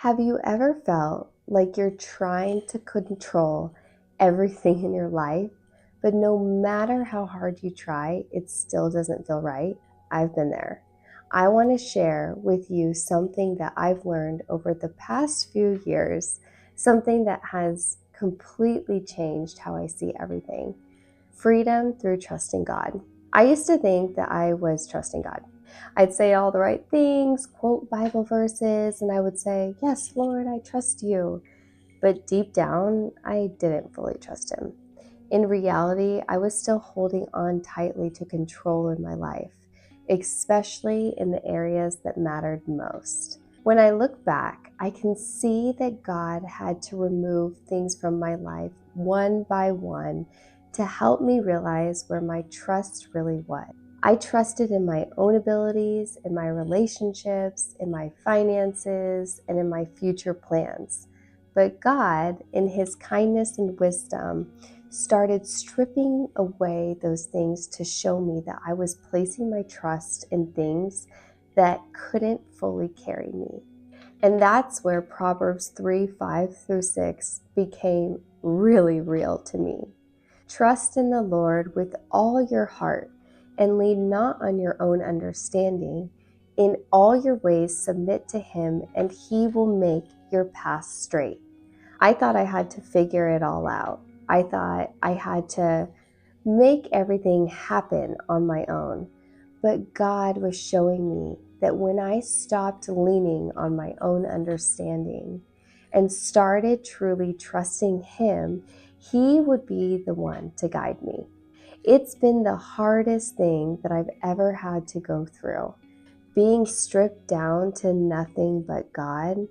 Have you ever felt like you're trying to control everything in your life, but no matter how hard you try, it still doesn't feel right? I've been there. I want to share with you something that I've learned over the past few years, something that has completely changed how I see everything. Freedom through trusting God. I used to think that I was trusting God. I'd say all the right things, quote Bible verses, and I would say, "Yes, Lord, I trust you." But deep down, I didn't fully trust Him. In reality, I was still holding on tightly to control in my life, especially in the areas that mattered most. When I look back, I can see that God had to remove things from my life one by one to help me realize where my trust really was. I trusted in my own abilities, in my relationships, in my finances, and in my future plans. But God, in His kindness and wisdom, started stripping away those things to show me that I was placing my trust in things that couldn't fully carry me. And that's where Proverbs 3:5-6 became really real to me. Trust in the Lord with all your heart and lean not on your own understanding. In all your ways submit to Him, and He will make your path straight. I thought I had to figure it all out. I thought I had to make everything happen on my own. But God was showing me that when I stopped leaning on my own understanding and started truly trusting Him, He would be the one to guide me. It's been the hardest thing that I've ever had to go through, being stripped down to nothing but God.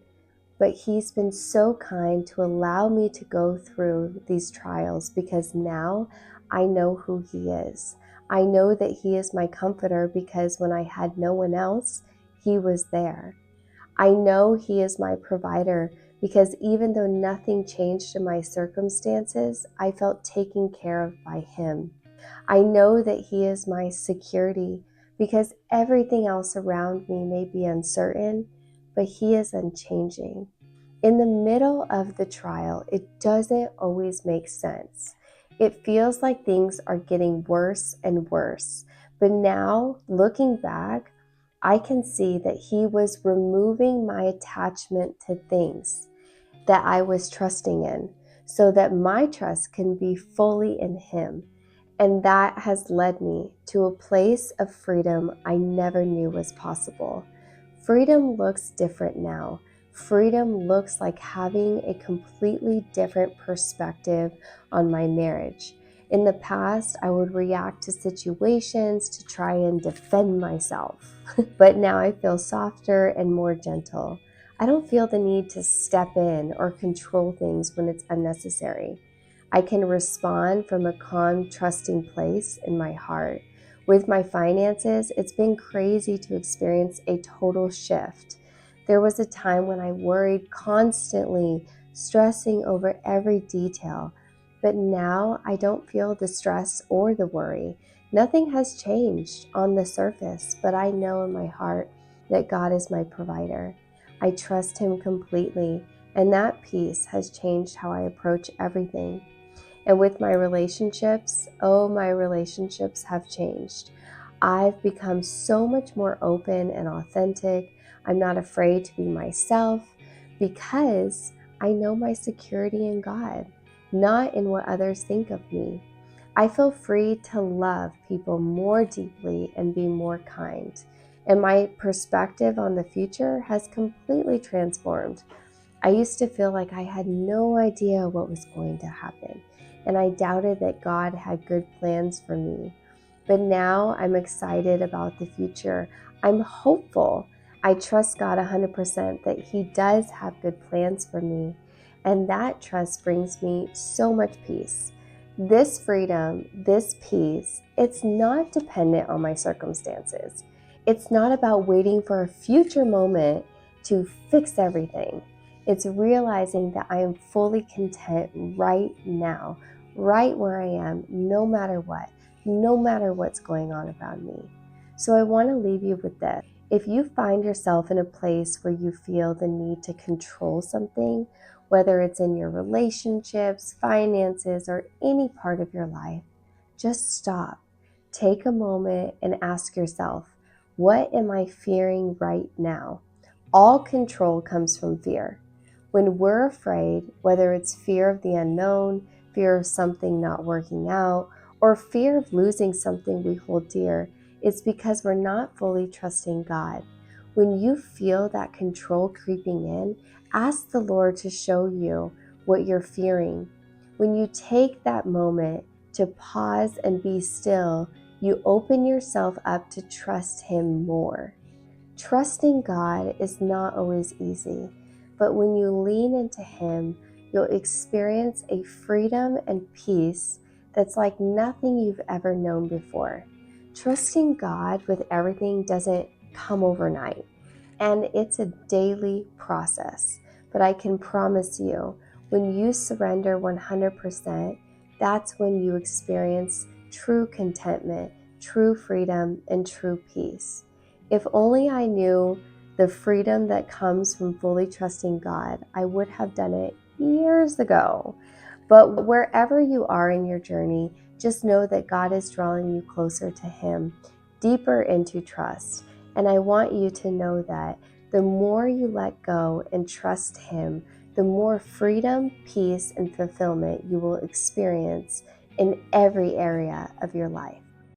But He's been so kind to allow me to go through these trials because now I know who He is. I know that He is my comforter because when I had no one else, He was there. I know He is my provider because even though nothing changed in my circumstances, I felt taken care of by Him. I know that He is my security because everything else around me may be uncertain, but He is unchanging. In the middle of the trial, it doesn't always make sense. It feels like things are getting worse and worse. But now, looking back, I can see that He was removing my attachment to things that I was trusting in so that my trust can be fully in Him. And that has led me to a place of freedom I never knew was possible. Freedom looks different now. Freedom looks like having a completely different perspective on my marriage. In the past, I would react to situations to try and defend myself, but now I feel softer and more gentle. I don't feel the need to step in or control things when it's unnecessary. I can respond from a calm, trusting place in my heart. With my finances, it's been crazy to experience a total shift. There was a time when I worried constantly, stressing over every detail. But now I don't feel the stress or the worry. Nothing has changed on the surface, but I know in my heart that God is my provider. I trust Him completely, and that peace has changed how I approach everything. And with my relationships, my relationships have changed. I've become so much more open and authentic. I'm not afraid to be myself because I know my security in God, not in what others think of me. I feel free to love people more deeply and be more kind. And my perspective on the future has completely transformed. I used to feel like I had no idea what was going to happen, and I doubted that God had good plans for me. But now I'm excited about the future. I'm hopeful. I trust God 100% that He does have good plans for me, and that trust brings me so much peace. This freedom, this peace, it's not dependent on my circumstances. It's not about waiting for a future moment to fix everything. It's realizing that I am fully content right now, right where I am, no matter what, no matter what's going on around me. So I want to leave you with this. If you find yourself in a place where you feel the need to control something, whether it's in your relationships, finances, or any part of your life, just stop. Take a moment and ask yourself, what am I fearing right now? All control comes from fear. When we're afraid, whether it's fear of the unknown, fear of something not working out, or fear of losing something we hold dear, it's because we're not fully trusting God. When you feel that control creeping in, ask the Lord to show you what you're fearing. When you take that moment to pause and be still, you open yourself up to trust Him more. Trusting God is not always easy, but when you lean into Him, you'll experience a freedom and peace that's like nothing you've ever known before. Trusting God with everything doesn't come overnight, and it's a daily process. But I can promise you, when you surrender 100%, that's when you experience true contentment, true freedom, and true peace. If only I knew the freedom that comes from fully trusting God, I would have done it years ago. But wherever you are in your journey, just know that God is drawing you closer to Him, deeper into trust. And I want you to know that the more you let go and trust Him, the more freedom, peace, and fulfillment you will experience in every area of your life.